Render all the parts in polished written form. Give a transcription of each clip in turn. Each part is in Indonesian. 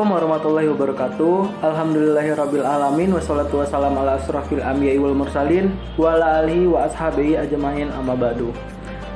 Assalamualaikum warahmatullahi wabarakatuh. Alhamdulillahirabbil alamin wassalatu wassalamu ala asrofil anbiya'i wal mursalin wa ala alihi wa ashabihi ajmain amma ba'du.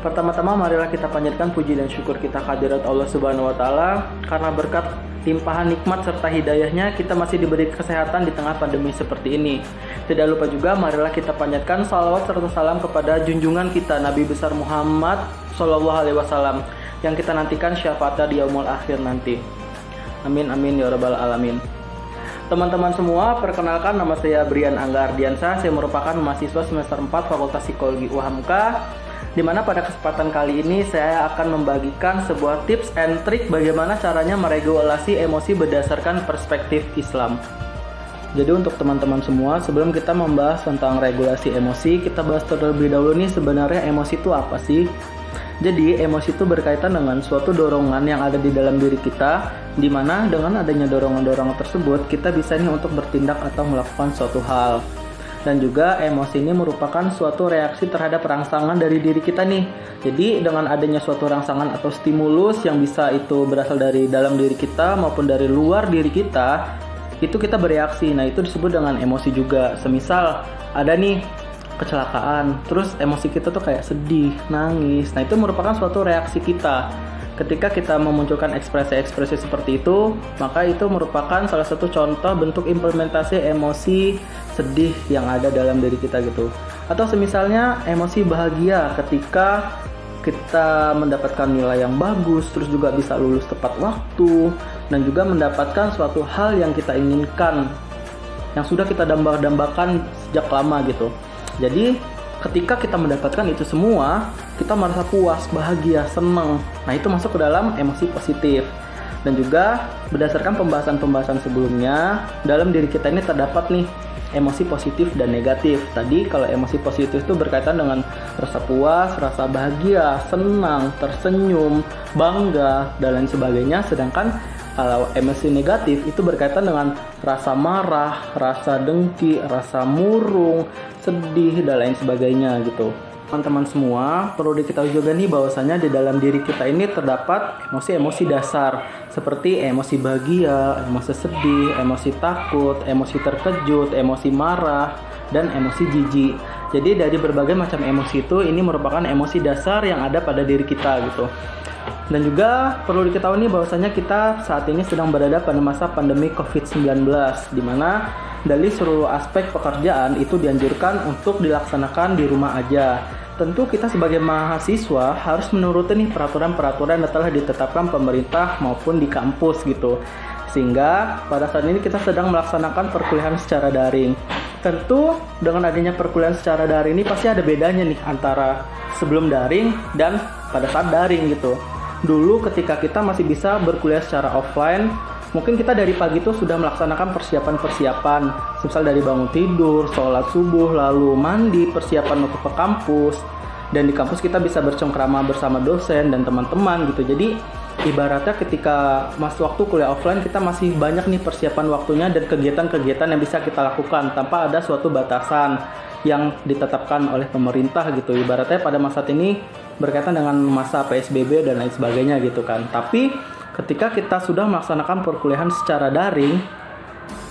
Pertama-tama marilah kita panjatkan puji dan syukur kita kehadirat Allah Subhanahu wa taala karena berkat limpahan nikmat serta hidayahnya kita masih diberi kesehatan di tengah pandemi seperti ini. Tidak lupa juga marilah kita panjatkan salawat serta salam kepada junjungan kita Nabi besar Muhammad sallallahu alaihi wasallam yang kita nantikan syafaatnya di yaumul akhir nanti. Amin amin ya rabbal alamin. Teman-teman semua, perkenalkan nama saya Brian Angga Ardiansyah. Saya merupakan mahasiswa semester 4 Fakultas Psikologi UHAMK, di mana pada kesempatan kali ini saya akan membagikan sebuah tips and trik bagaimana caranya meregulasi emosi berdasarkan perspektif Islam. Jadi untuk teman-teman semua, sebelum kita membahas tentang regulasi emosi, kita bahas terlebih dahulu nih sebenarnya emosi itu apa sih? Jadi emosi itu berkaitan dengan suatu dorongan yang ada di dalam diri kita, di mana dengan adanya dorongan-dorongan tersebut kita bisa nih untuk bertindak atau melakukan suatu hal. Dan juga emosi ini merupakan suatu reaksi terhadap rangsangan dari diri kita nih. Jadi dengan adanya suatu rangsangan atau stimulus yang bisa itu berasal dari dalam diri kita maupun dari luar diri kita, itu kita bereaksi. Nah itu disebut dengan emosi juga. Semisal ada nih kecelakaan, terus emosi kita tuh kayak sedih, nangis. Nah itu merupakan suatu reaksi kita. Ketika kita memunculkan ekspresi-ekspresi seperti itu, maka itu merupakan salah satu contoh bentuk implementasi emosi sedih yang ada dalam diri kita gitu. Atau semisalnya emosi bahagia ketika kita mendapatkan nilai yang bagus, terus juga bisa lulus tepat waktu, dan juga mendapatkan suatu hal yang kita inginkan, yang sudah kita dambakan sejak lama gitu. Jadi ketika kita mendapatkan itu semua, kita merasa puas, bahagia, senang. Nah itu masuk ke dalam emosi positif. Dan juga berdasarkan pembahasan-pembahasan sebelumnya, dalam diri kita ini terdapat nih emosi positif dan negatif. Tadi kalau emosi positif itu berkaitan dengan rasa puas, rasa bahagia, senang, tersenyum, bangga, dan lain sebagainya. Sedangkan kalau emosi negatif itu berkaitan dengan rasa marah, rasa dengki, rasa murung, sedih, dan lain sebagainya gitu. Teman-teman semua, perlu diketahui juga nih bahwasanya di dalam diri kita ini terdapat emosi-emosi dasar seperti emosi bahagia, emosi sedih, emosi takut, emosi terkejut, emosi marah, dan emosi jijik. Jadi dari berbagai macam emosi itu, ini merupakan emosi dasar yang ada pada diri kita gitu. Dan juga perlu diketahui nih bahwasanya kita saat ini sedang berada pada masa pandemi COVID-19, di mana dari seluruh aspek pekerjaan itu dianjurkan untuk dilaksanakan di rumah aja. Tentu kita sebagai mahasiswa harus menuruti nih peraturan-peraturan yang telah ditetapkan pemerintah maupun di kampus gitu. Sehingga pada saat ini kita sedang melaksanakan perkuliahan secara daring. Tentu dengan adanya perkuliahan secara daring ini pasti ada bedanya nih antara sebelum daring dan pada saat daring gitu. Dulu ketika kita masih bisa berkuliah secara offline, mungkin kita dari pagi itu sudah melaksanakan persiapan-persiapan, misal dari bangun tidur, sholat subuh, lalu mandi, persiapan untuk ke kampus. Dan di kampus kita bisa bercengkrama bersama dosen dan teman-teman gitu. Jadi ibaratnya ketika masih waktu kuliah offline, kita masih banyak nih persiapan waktunya dan kegiatan-kegiatan yang bisa kita lakukan tanpa ada suatu batasan yang ditetapkan oleh pemerintah gitu. Ibaratnya pada masa ini berkaitan dengan masa PSBB dan lain sebagainya gitu kan. Tapi ketika kita sudah melaksanakan perkuliahan secara daring,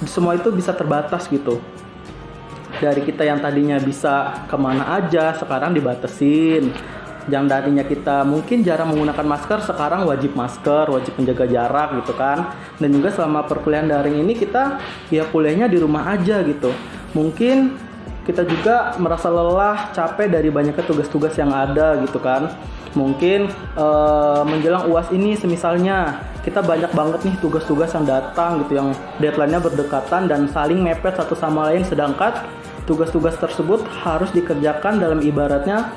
semua itu bisa terbatas gitu. Dari kita yang tadinya bisa kemana aja, sekarang dibatasin. Yang tadinya kita mungkin jarang menggunakan masker, sekarang wajib masker, wajib menjaga jarak gitu kan. Dan juga selama perkuliahan daring ini kita ya kuliahnya di rumah aja gitu. Mungkin kita juga merasa lelah, capek dari banyaknya tugas-tugas yang ada gitu kan. Mungkin menjelang UAS ini semisalnya kita banyak banget nih tugas-tugas yang datang gitu, yang deadline-nya berdekatan dan saling mepet satu sama lain. Sedangkan tugas-tugas tersebut harus dikerjakan dalam ibaratnya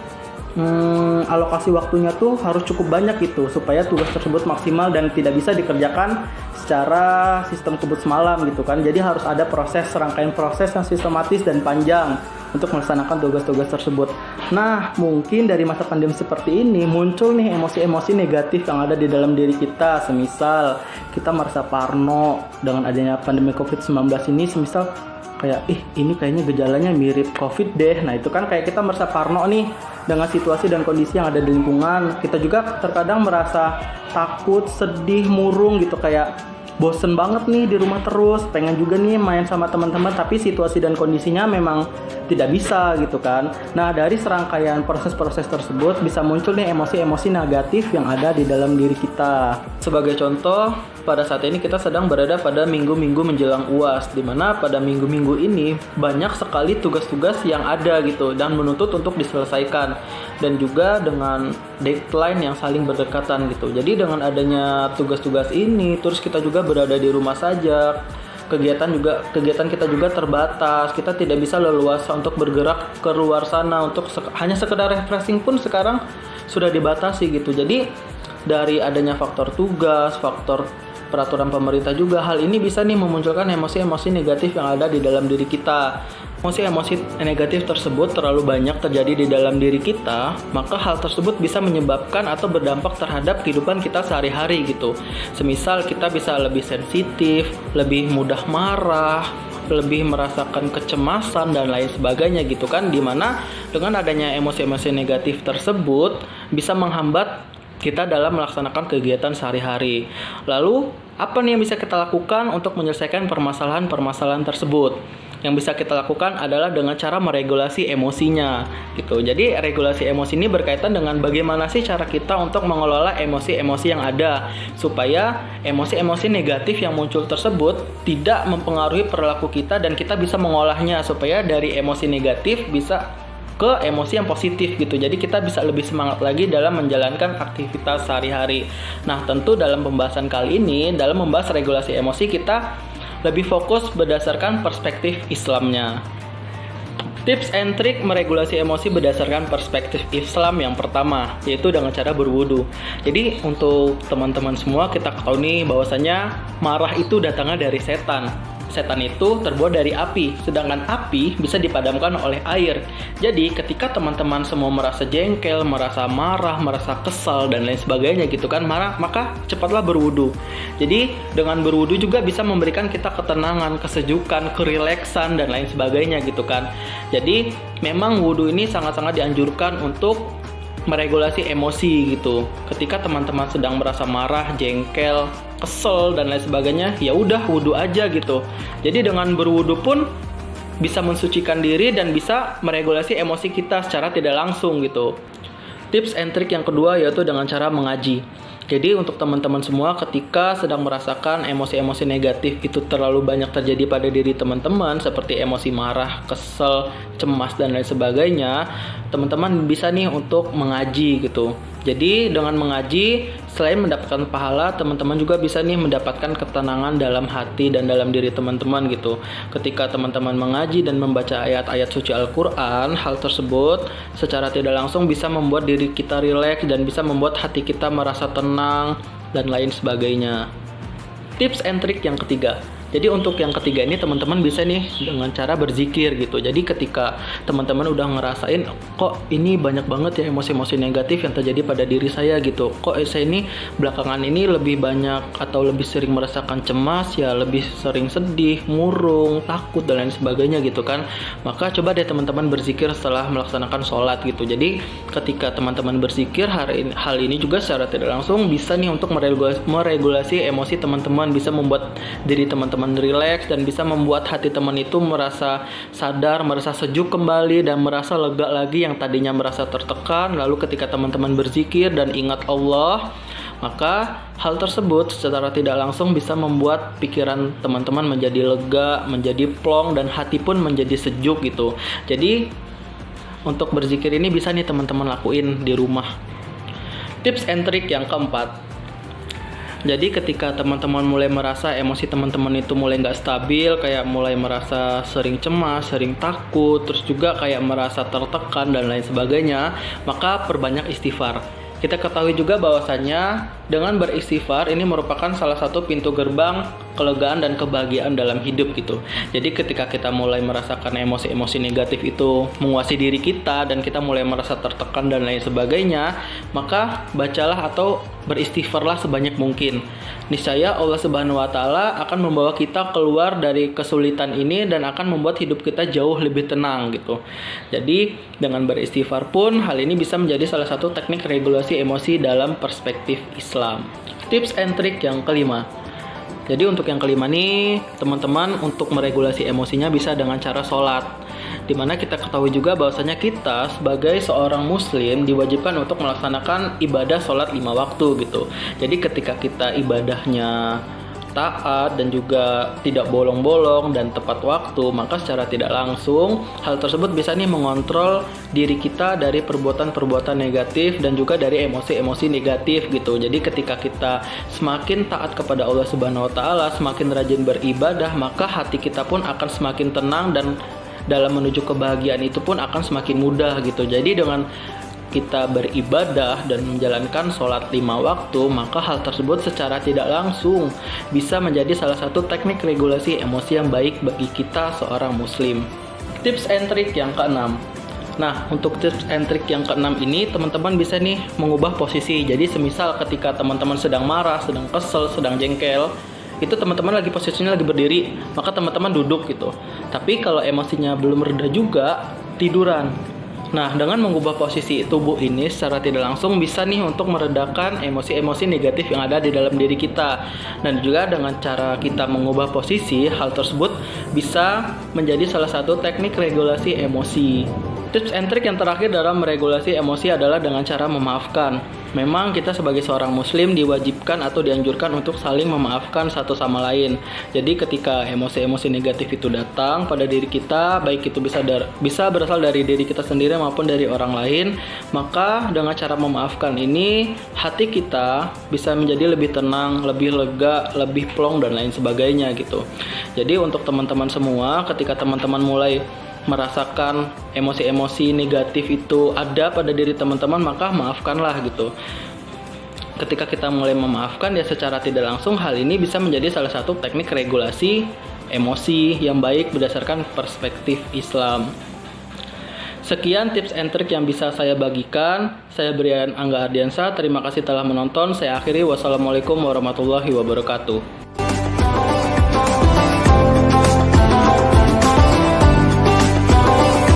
alokasi waktunya tuh harus cukup banyak gitu supaya tugas tersebut maksimal dan tidak bisa dikerjakan secara sistem kebut semalam gitu kan. Jadi harus ada rangkaian proses yang sistematis dan panjang untuk melaksanakan tugas-tugas tersebut. Nah, mungkin dari masa pandemi seperti ini muncul nih emosi-emosi negatif yang ada di dalam diri kita. Semisal kita merasa parno dengan adanya pandemi COVID-19 ini, semisal kayak ini kayaknya gejalanya mirip COVID deh. Nah, itu kan kayak kita merasa parno nih dengan situasi dan kondisi yang ada di lingkungan. Kita juga terkadang merasa takut, sedih, murung gitu, kayak bosen banget nih di rumah terus, pengen juga nih main sama teman-teman, tapi situasi dan kondisinya memang tidak bisa gitu kan. Nah, dari serangkaian proses-proses tersebut bisa muncul nih emosi-emosi negatif yang ada di dalam diri kita. Sebagai contoh, pada saat ini kita sedang berada pada minggu-minggu menjelang UAS, di mana pada minggu-minggu ini banyak sekali tugas-tugas yang ada gitu dan menuntut untuk diselesaikan, dan juga dengan deadline yang saling berdekatan gitu. Jadi dengan adanya tugas-tugas ini, terus kita juga berada di rumah saja, kegiatan kita juga terbatas. Kita tidak bisa leluasa untuk bergerak ke luar sana, untuk hanya sekedar refreshing pun sekarang sudah dibatasi gitu. Jadi dari adanya faktor tugas, faktor peraturan pemerintah juga, hal ini bisa nih memunculkan emosi-emosi negatif yang ada di dalam diri kita. Emosi-emosi negatif tersebut terlalu banyak terjadi di dalam diri kita, maka hal tersebut bisa menyebabkan atau berdampak terhadap kehidupan kita sehari-hari gitu. Semisal kita bisa lebih sensitif, lebih mudah marah, lebih merasakan kecemasan dan lain sebagainya gitu kan, dimana dengan adanya emosi-emosi negatif tersebut bisa menghambat kita dalam melaksanakan kegiatan sehari-hari. Lalu, apa nih yang bisa kita lakukan untuk menyelesaikan permasalahan-permasalahan tersebut? Yang bisa kita lakukan adalah dengan cara meregulasi emosinya gitu. Jadi regulasi emosi ini berkaitan dengan bagaimana sih cara kita untuk mengelola emosi-emosi yang ada, supaya emosi-emosi negatif yang muncul tersebut tidak mempengaruhi perilaku kita dan kita bisa mengolahnya, supaya dari emosi negatif bisa ke emosi yang positif gitu. Jadi kita bisa lebih semangat lagi dalam menjalankan aktivitas sehari-hari. Nah, tentu dalam pembahasan kali ini, dalam membahas regulasi emosi, kita lebih fokus berdasarkan perspektif Islamnya. Tips and trik meregulasi emosi berdasarkan perspektif Islam yang pertama, yaitu dengan cara berwudu. Jadi untuk teman-teman semua, kita tahu nih bahwasanya marah itu datangnya dari setan. Setan itu terbuat dari api, sedangkan api bisa dipadamkan oleh air. Jadi ketika teman-teman semua merasa jengkel, merasa marah, merasa kesal dan lain sebagainya gitu kan, maka cepatlah berwudu. Jadi dengan berwudu juga bisa memberikan kita ketenangan, kesejukan, kerileksan dan lain sebagainya gitu kan. Jadi memang wudu ini sangat-sangat dianjurkan untuk meregulasi emosi gitu. Ketika teman-teman sedang merasa marah, jengkel, kesel dan lain sebagainya, ya udah wudu aja gitu. Jadi dengan berwudu pun bisa mensucikan diri dan bisa meregulasi emosi kita secara tidak langsung gitu. Tips and trik yang kedua yaitu dengan cara mengaji. Jadi untuk teman-teman semua, ketika sedang merasakan emosi-emosi negatif itu terlalu banyak terjadi pada diri teman-teman, seperti emosi marah, kesel, cemas dan lain sebagainya, teman-teman bisa nih untuk mengaji gitu. Jadi dengan mengaji, selain mendapatkan pahala, teman-teman juga bisa nih mendapatkan ketenangan dalam hati dan dalam diri teman-teman gitu. Ketika teman-teman mengaji dan membaca ayat-ayat suci Al-Quran, hal tersebut secara tidak langsung bisa membuat diri kita rileks dan bisa membuat hati kita merasa tenang dan lain sebagainya. Tips and trik yang ketiga. Jadi untuk yang ketiga ini teman-teman bisa nih dengan cara berzikir gitu. Jadi ketika teman-teman udah ngerasain kok ini banyak banget ya emosi-emosi negatif yang terjadi pada diri saya gitu. Kok saya ini belakangan ini lebih banyak atau lebih sering merasakan cemas ya, lebih sering sedih, murung, takut dan lain sebagainya gitu kan. Maka coba deh teman-teman berzikir setelah melaksanakan sholat gitu. Jadi ketika teman-teman berzikir, hal ini juga secara tidak langsung bisa nih untuk meregulasi emosi teman-teman, bisa membuat diri teman-teman rileks dan bisa membuat hati teman itu merasa sadar, merasa sejuk kembali dan merasa lega lagi yang tadinya merasa tertekan. Lalu ketika teman-teman berzikir dan ingat Allah, maka hal tersebut secara tidak langsung bisa membuat pikiran teman-teman menjadi lega, menjadi plong dan hati pun menjadi sejuk gitu. Jadi untuk berzikir ini bisa nih teman-teman lakuin di rumah. Tips and trik yang keempat. Jadi ketika teman-teman mulai merasa emosi teman-teman itu mulai nggak stabil, kayak mulai merasa sering cemas, sering takut, terus juga kayak merasa tertekan dan lain sebagainya, maka perbanyak istighfar. Kita ketahui juga bahwasannya dengan beristighfar ini merupakan salah satu pintu gerbang kelegaan dan kebahagiaan dalam hidup gitu. Jadi ketika kita mulai merasakan emosi-emosi negatif itu menguasai diri kita dan kita mulai merasa tertekan dan lain sebagainya, maka bacalah atau beristighfarlah sebanyak mungkin. Niscaya Allah Subhanahu wa taala akan membawa kita keluar dari kesulitan ini dan akan membuat hidup kita jauh lebih tenang gitu. Jadi dengan beristighfar pun hal ini bisa menjadi salah satu teknik regulasi emosi dalam perspektif Islam. Tips and trik yang kelima. Jadi untuk yang kelima nih, teman-teman untuk meregulasi emosinya bisa dengan cara sholat. Dimana kita ketahui juga bahwasanya kita sebagai seorang muslim diwajibkan untuk melaksanakan ibadah sholat 5 waktu gitu. Jadi ketika kita ibadahnya taat dan juga tidak bolong-bolong dan tepat waktu, maka secara tidak langsung hal tersebut bisa nih mengontrol diri kita dari perbuatan-perbuatan negatif dan juga dari emosi-emosi negatif gitu. Jadi ketika kita semakin taat kepada Allah Subhanahu wa taala, semakin rajin beribadah, maka hati kita pun akan semakin tenang dan dalam menuju kebahagiaan itu pun akan semakin mudah gitu. Jadi dengan kita beribadah dan menjalankan sholat 5 waktu, maka hal tersebut secara tidak langsung bisa menjadi salah satu teknik regulasi emosi yang baik bagi kita seorang muslim. Tips and trick yang keenam. Nah, untuk tips and trick yang keenam ini, teman-teman bisa nih mengubah posisi. Jadi semisal ketika teman-teman sedang marah, sedang kesel, sedang jengkel, itu teman-teman lagi posisinya lagi berdiri, maka teman-teman duduk gitu. Tapi kalau emosinya belum reda juga, tiduran. Nah, dengan mengubah posisi tubuh ini secara tidak langsung bisa nih untuk meredakan emosi-emosi negatif yang ada di dalam diri kita. Dan juga dengan cara kita mengubah posisi, hal tersebut bisa menjadi salah satu teknik regulasi emosi. Tips and trick yang terakhir dalam meregulasi emosi adalah dengan cara memaafkan. Memang kita sebagai seorang muslim diwajibkan atau dianjurkan untuk saling memaafkan satu sama lain. Jadi ketika emosi-emosi negatif itu datang pada diri kita, baik itu bisa berasal dari diri kita sendiri maupun dari orang lain, maka dengan cara memaafkan ini hati kita bisa menjadi lebih tenang, lebih lega, lebih plong dan lain sebagainya gitu. Jadi untuk teman-teman semua, ketika teman-teman mulai merasakan emosi-emosi negatif itu ada pada diri teman-teman, maka maafkanlah gitu. Ketika kita mulai memaafkan ya secara tidak langsung, hal ini bisa menjadi salah satu teknik regulasi emosi yang baik berdasarkan perspektif Islam. Sekian tips and trick yang bisa saya bagikan. Saya Brian Angga Ardiansa. Terima kasih telah menonton. Saya akhiri. Wassalamualaikum warahmatullahi wabarakatuh.